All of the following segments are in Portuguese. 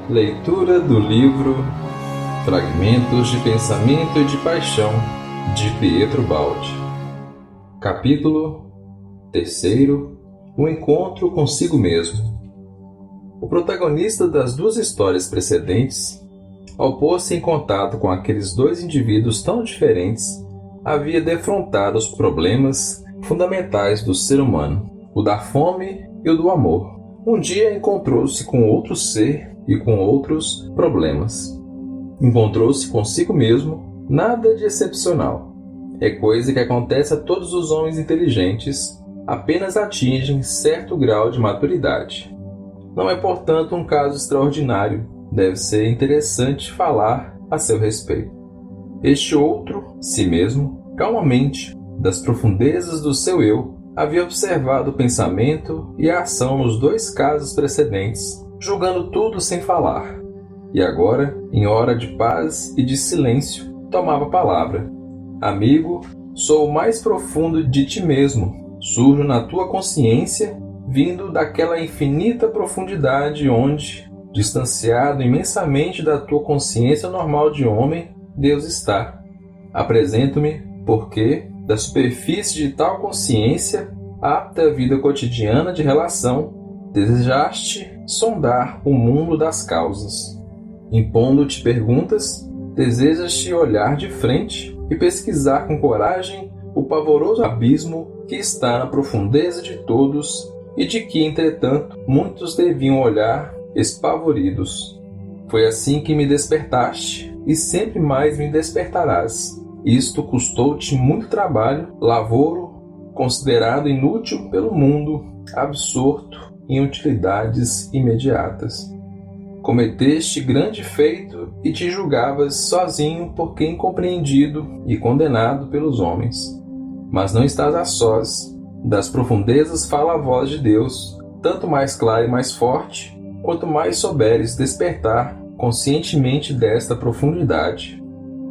Leitura do livro Fragmentos de Pensamento e de Paixão, de Pietro Baldi. Capítulo 3. O encontro consigo mesmo. O protagonista das duas histórias precedentes, ao pôr-se em contato com aqueles dois indivíduos tão diferentes, havia defrontado os problemas fundamentais do ser humano, o da fome e o do amor. Um dia encontrou-se com outro ser e com outros problemas. Encontrou-se consigo mesmo, nada de excepcional. É coisa que acontece a todos os homens inteligentes, apenas atingem certo grau de maturidade. Não é, portanto, um caso extraordinário, deve ser interessante falar a seu respeito. Este outro, si mesmo, calmamente, das profundezas do seu eu, havia observado o pensamento e a ação nos dois casos precedentes, julgando tudo sem falar. E agora, em hora de paz e de silêncio, tomava a palavra. Amigo, sou o mais profundo de ti mesmo, surjo na tua consciência, vindo daquela infinita profundidade onde, distanciado imensamente da tua consciência normal de homem, Deus está. Apresento-me, porque, da superfície de tal consciência, apta à vida cotidiana de relação, desejaste sondar o mundo das causas. Impondo-te perguntas, desejas-te olhar de frente e pesquisar com coragem o pavoroso abismo que está na profundeza de todos e de que, entretanto, muitos deviam olhar espavoridos. Foi assim que me despertaste e sempre mais me despertarás. Isto custou-te muito trabalho, lavoro, considerado inútil pelo mundo, absorto em utilidades imediatas. Cometeste grande feito e te julgavas sozinho porque incompreendido e condenado pelos homens. Mas não estás a sós. Das profundezas fala a voz de Deus, tanto mais clara e mais forte, quanto mais souberes despertar conscientemente desta profundidade.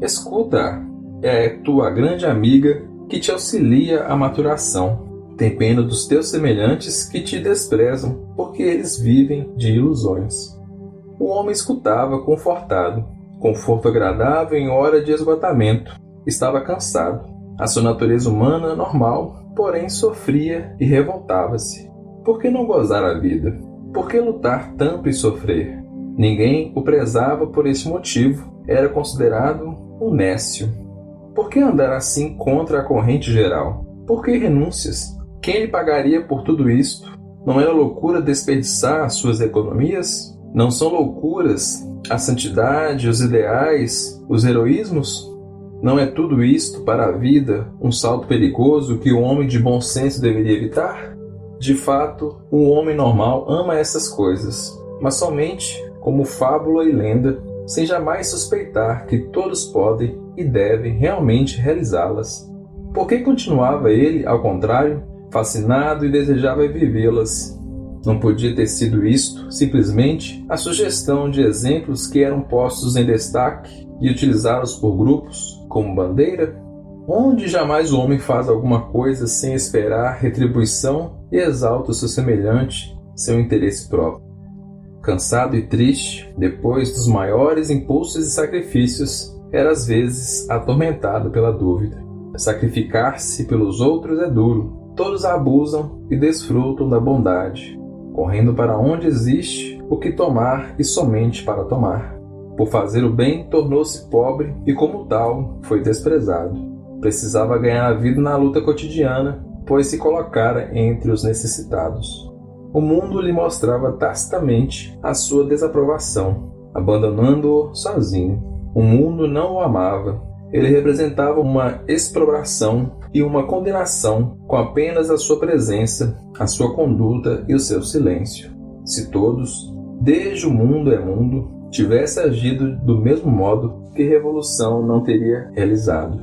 Escuta, é tua grande amiga que te auxilia à maturação. Tem pena dos teus semelhantes que te desprezam, porque eles vivem de ilusões. O homem escutava confortado, conforto agradável em hora de esgotamento. Estava cansado. A sua natureza humana normal, porém, sofria e revoltava-se. Por que não gozar a vida? Por que lutar tanto e sofrer? Ninguém o prezava por esse motivo. Era considerado um nécio. Por que andar assim contra a corrente geral? Por que renúncias? Quem lhe pagaria por tudo isto? Não era loucura desperdiçar as suas economias? Não são loucuras a santidade, os ideais, os heroísmos? Não é tudo isto para a vida um salto perigoso que o homem de bom senso deveria evitar? De fato, o homem normal ama essas coisas, mas somente como fábula e lenda, sem jamais suspeitar que todos podem e devem realmente realizá-las. Por que continuava ele, ao contrário, fascinado e desejava vivê-las? Não podia ter sido isto, simplesmente, a sugestão de exemplos que eram postos em destaque e utilizados por grupos, como bandeira? Onde jamais o homem faz alguma coisa sem esperar retribuição e exalta o seu semelhante, seu interesse próprio. Cansado e triste, depois dos maiores impulsos e sacrifícios, era às vezes atormentado pela dúvida. Sacrificar-se pelos outros é duro. Todos abusam e desfrutam da bondade, correndo para onde existe o que tomar e somente para tomar. Por fazer o bem, tornou-se pobre e, como tal, foi desprezado. Precisava ganhar a vida na luta cotidiana, pois se colocara entre os necessitados. O mundo lhe mostrava tacitamente a sua desaprovação, abandonando-o sozinho. O mundo não o amava. Ele representava uma exprobração e uma condenação com apenas a sua presença, a sua conduta e o seu silêncio. Se todos, desde o mundo é mundo, tivessem agido do mesmo modo, que revolução não teria realizado?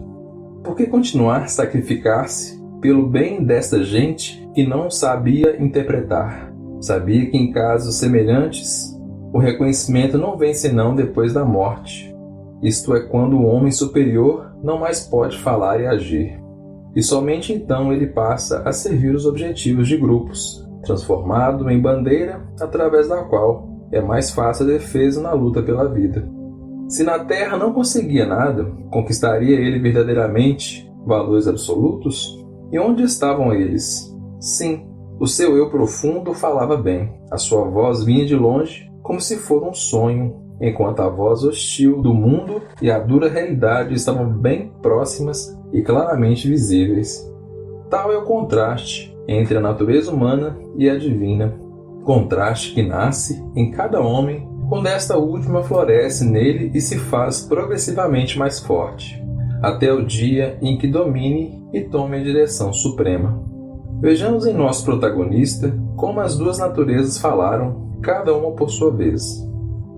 Por que continuar a sacrificar-se pelo bem desta gente que não sabia interpretar? Sabia que em casos semelhantes, o reconhecimento não vem senão depois da morte. Isto é, quando o homem superior não mais pode falar e agir. E somente então ele passa a servir os objetivos de grupos, transformado em bandeira através da qual é mais fácil a defesa na luta pela vida. Se na Terra não conseguia nada, conquistaria ele verdadeiramente valores absolutos? E onde estavam eles? Sim, o seu eu profundo falava bem. A sua voz vinha de longe, como se for um sonho, enquanto a voz hostil do mundo e a dura realidade estavam bem próximas e claramente visíveis. Tal é o contraste entre a natureza humana e a divina. Contraste que nasce em cada homem quando esta última floresce nele e se faz progressivamente mais forte, até o dia em que domine e tome a direção suprema. Vejamos em nosso protagonista como as duas naturezas falaram, cada uma por sua vez.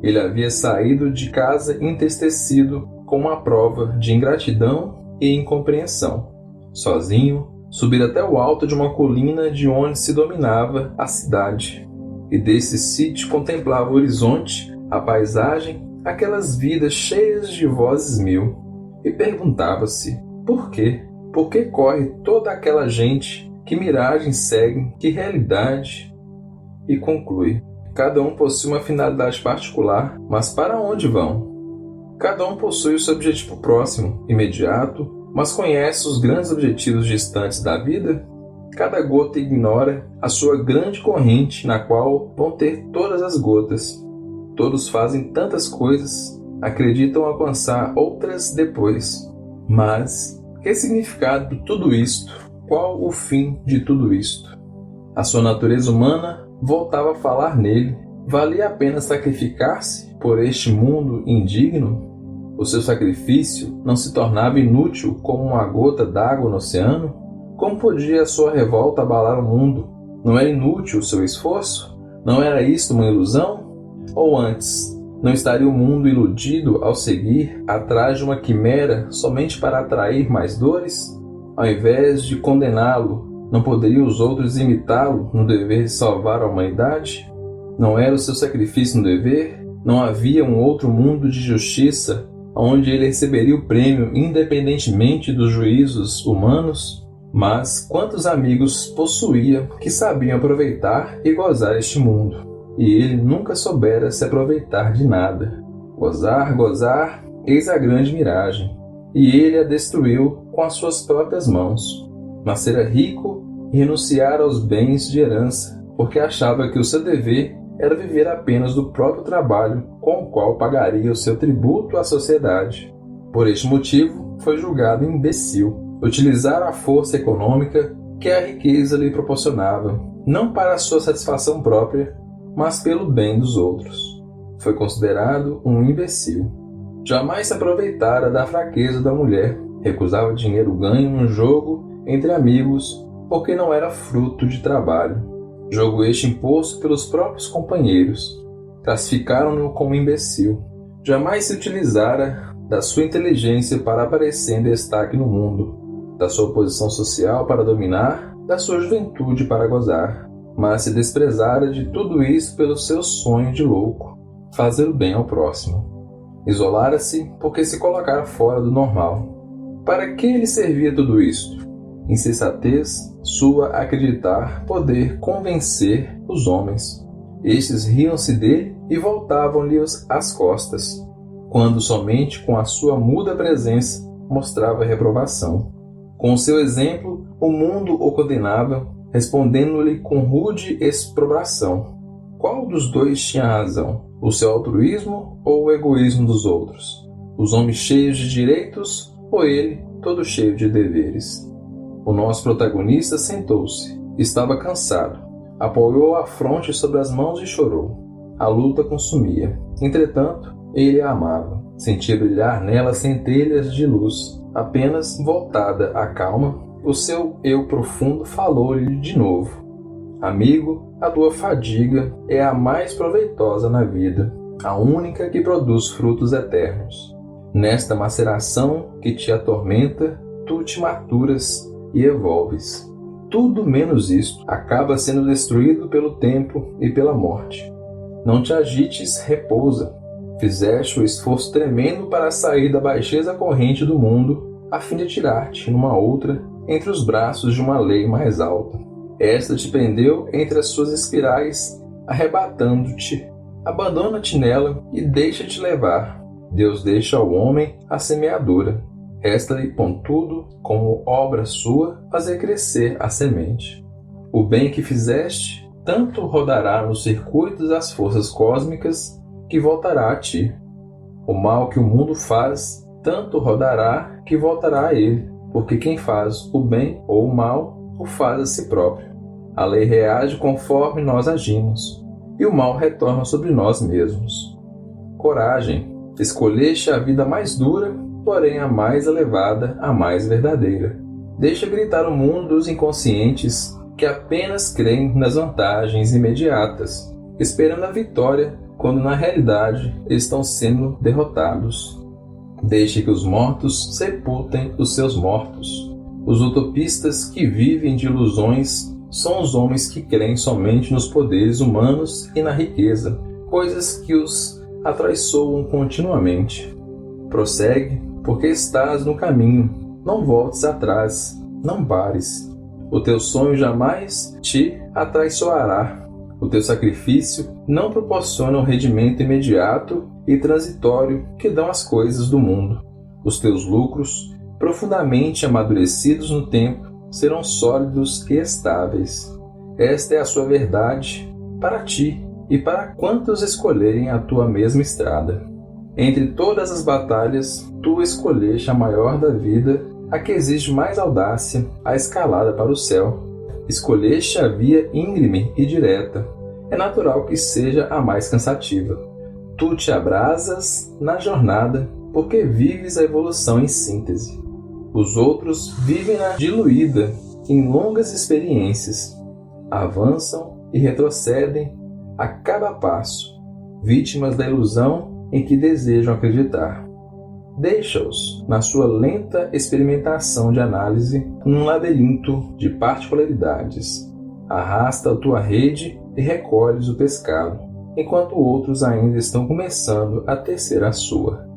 Ele havia saído de casa entristecido com uma prova de ingratidão e incompreensão. Sozinho, subir até o alto de uma colina de onde se dominava a cidade. E desse sítio contemplava o horizonte, a paisagem, aquelas vidas cheias de vozes mil. E perguntava-se, por quê? Por que corre toda aquela gente? Que miragem segue? Que realidade? E conclui, cada um possui uma finalidade particular, mas para onde vão? Cada um possui o seu objetivo próximo, imediato, mas conhece os grandes objetivos distantes da vida? Cada gota ignora a sua grande corrente na qual vão ter todas as gotas. Todos fazem tantas coisas, acreditam alcançar outras depois. Mas, que significado de tudo isto? Qual o fim de tudo isto? A sua natureza humana voltava a falar nele. Valia a pena sacrificar-se por este mundo indigno? O seu sacrifício não se tornava inútil como uma gota d'água no oceano? Como podia a sua revolta abalar o mundo? Não era inútil o seu esforço? Não era isto uma ilusão? Ou antes, não estaria o mundo iludido ao seguir atrás de uma quimera somente para atrair mais dores? Ao invés de condená-lo, não poderiam os outros imitá-lo no dever de salvar a humanidade? Não era o seu sacrifício um dever? Não havia um outro mundo de justiça onde ele receberia o prêmio independentemente dos juízos humanos? Mas quantos amigos possuía que sabiam aproveitar e gozar este mundo? E ele nunca soubera se aproveitar de nada. Gozar, gozar, eis a grande miragem. E ele a destruiu com as suas próprias mãos. Nascera rico e renunciara aos bens de herança, porque achava que o seu dever era viver apenas do próprio trabalho com o qual pagaria o seu tributo à sociedade. Por este motivo, foi julgado imbecil. Utilizar a força econômica que a riqueza lhe proporcionava, não para a sua satisfação própria, mas pelo bem dos outros. Foi considerado um imbecil. Jamais se aproveitara da fraqueza da mulher, recusava dinheiro ganho num jogo entre amigos porque não era fruto de trabalho. Jogo este imposto pelos próprios companheiros. Classificaram-no como imbecil. Jamais se utilizara da sua inteligência para aparecer em destaque no mundo, da sua posição social para dominar, da sua juventude para gozar, mas se desprezara de tudo isso pelo seu sonho de louco, fazer o bem ao próximo. Isolara-se porque se colocara fora do normal. Para que lhe servia tudo isto? Insensatez sua acreditar poder convencer os homens. Estes riam-se dele e voltavam-lhe as costas, quando somente com a sua muda presença mostrava reprovação. Com o seu exemplo, o mundo o condenava, respondendo-lhe com rude exprobração. Qual dos dois tinha razão? O seu altruísmo ou o egoísmo dos outros? Os homens cheios de direitos ou ele, todo cheio de deveres? O nosso protagonista sentou-se. Estava cansado. Apoiou a fronte sobre as mãos e chorou. A luta consumia. Entretanto, ele a amava. Sentia brilhar nela centelhas de luz. Apenas voltada à calma, o seu eu profundo falou-lhe de novo. Amigo, a tua fadiga é a mais proveitosa na vida, a única que produz frutos eternos. Nesta maceração que te atormenta, tu te maturas e evolves. Tudo menos isto acaba sendo destruído pelo tempo e pela morte. Não te agites, repousa. Fizeste o esforço tremendo para sair da baixeza corrente do mundo, a fim de tirar-te numa outra entre os braços de uma lei mais alta. Esta te prendeu entre as suas espirais, arrebatando-te Abandona-te nela e deixa-te levar. Deus deixa ao homem a semeadura. Resta-lhe, contudo, como obra sua, fazer crescer a semente. O bem que fizeste, tanto rodará nos circuitos das forças cósmicas, que voltará a ti. O mal que o mundo faz, tanto rodará, que voltará a ele, porque quem faz o bem ou o mal, o faz a si próprio. A lei reage conforme nós agimos, e o mal retorna sobre nós mesmos. Coragem! Escolheste a vida mais dura, porém a mais elevada, a mais verdadeira. Deixa gritar o mundo dos inconscientes que apenas creem nas vantagens imediatas, esperando a vitória, quando na realidade estão sendo derrotados. Deixe que os mortos sepultem os seus mortos. Os utopistas que vivem de ilusões são os homens que creem somente nos poderes humanos e na riqueza, coisas que os atraiçoam continuamente. Prossegue, porque estás no caminho. Não voltes atrás, não pares. O teu sonho jamais te atraiçoará. O teu sacrifício não proporciona o rendimento imediato e transitório que dão as coisas do mundo. Os teus lucros, profundamente amadurecidos no tempo, serão sólidos e estáveis. Esta é a sua verdade para ti e para quantos escolherem a tua mesma estrada. Entre todas as batalhas, tu escolheste a maior da vida, a que exige mais audácia, a escalada para o céu. Escolheste a via íngreme e direta. É natural que seja a mais cansativa. Tu te abrasas na jornada, porque vives a evolução em síntese. Os outros vivem-na diluída em longas experiências. Avançam e retrocedem a cada passo, vítimas da ilusão em que desejam acreditar. Deixa-os na sua lenta experimentação de análise num labirinto de particularidades. Arrasta a tua rede e recolhes o pescado, enquanto outros ainda estão começando a tecer a sua.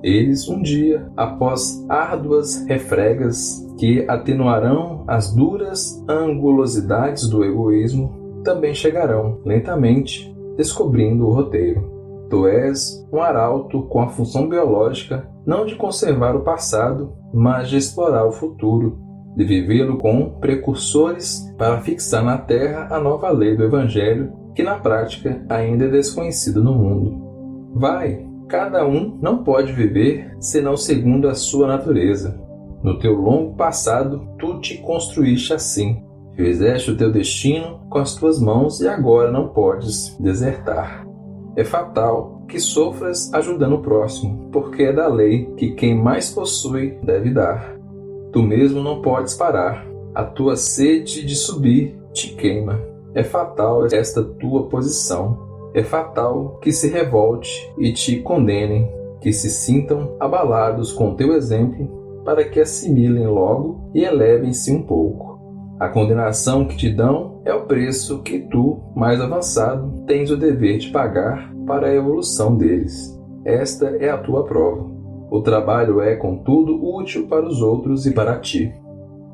Eles, um dia, após árduas refregas que atenuarão as duras angulosidades do egoísmo, também chegarão, lentamente, descobrindo o roteiro. Tu és um arauto com a função biológica não de conservar o passado, mas de explorar o futuro, de vivê-lo com precursores para fixar na Terra a nova lei do Evangelho, que na prática ainda é desconhecida no mundo. Vai! Cada um não pode viver senão segundo a sua natureza. No teu longo passado, tu te construíste assim. Fizeste o teu destino com as tuas mãos e agora não podes desertar. É fatal que sofras ajudando o próximo, porque é da lei que quem mais possui deve dar. Tu mesmo não podes parar. A tua sede de subir te queima. É fatal esta tua posição. É fatal que se revolte e te condenem, que se sintam abalados com teu exemplo, para que assimilem logo e elevem-se um pouco. A condenação que te dão é o preço que tu, mais avançado, tens o dever de pagar para a evolução deles. Esta é a tua prova. O trabalho é, contudo, útil para os outros e para ti.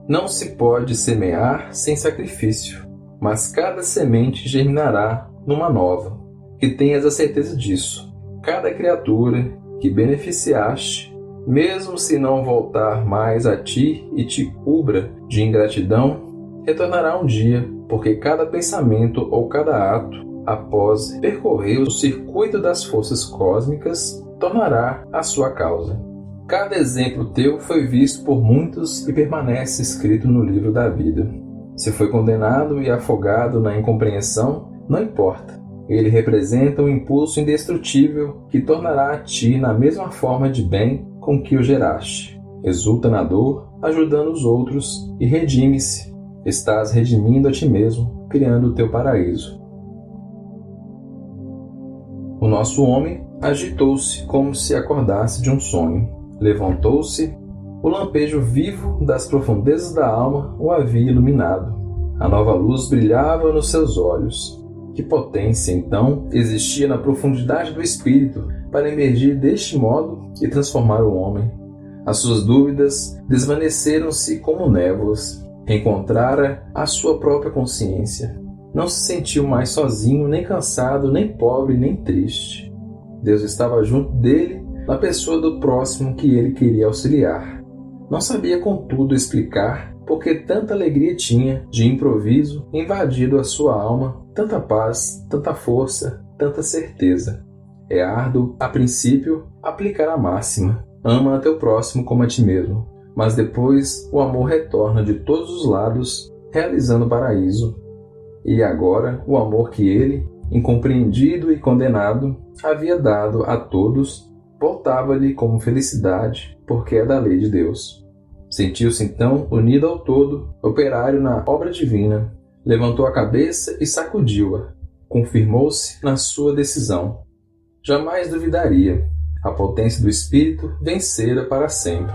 Não se pode semear sem sacrifício, mas cada semente germinará numa nova. Que tenhas a certeza disso. Cada criatura que beneficiaste, mesmo se não voltar mais a ti e te cubra de ingratidão, retornará um dia, porque cada pensamento ou cada ato, após percorrer o circuito das forças cósmicas, tornará a sua causa. Cada exemplo teu foi visto por muitos e permanece escrito no livro da vida. Se foi condenado e afogado na incompreensão, não importa. Ele representa um impulso indestrutível que tornará a ti na mesma forma de bem com que o geraste. Exulta na dor, ajudando os outros e redime-se. Estás redimindo a ti mesmo, criando o teu paraíso. O nosso homem agitou-se como se acordasse de um sonho. Levantou-se, o lampejo vivo das profundezas da alma o havia iluminado. A nova luz brilhava nos seus olhos. Que potência, então, existia na profundidade do espírito para emergir deste modo e transformar o homem. As suas dúvidas desvaneceram-se como névoas. Encontrara a sua própria consciência. Não se sentiu mais sozinho, nem cansado, nem pobre, nem triste. Deus estava junto dele, na pessoa do próximo que ele queria auxiliar. Não sabia, contudo, explicar por que tanta alegria tinha, de improviso, invadido a sua alma, tanta paz, tanta força, tanta certeza. É árduo, a princípio, aplicar a máxima: ama a teu próximo como a ti mesmo. Mas depois o amor retorna de todos os lados, realizando o paraíso. E agora o amor que ele, incompreendido e condenado, havia dado a todos, voltava-lhe como felicidade, porque é da lei de Deus. Sentiu-se então unido ao todo, operário na obra divina, levantou a cabeça e sacudiu-a, confirmou-se na sua decisão. Jamais duvidaria, a potência do Espírito vencera para sempre.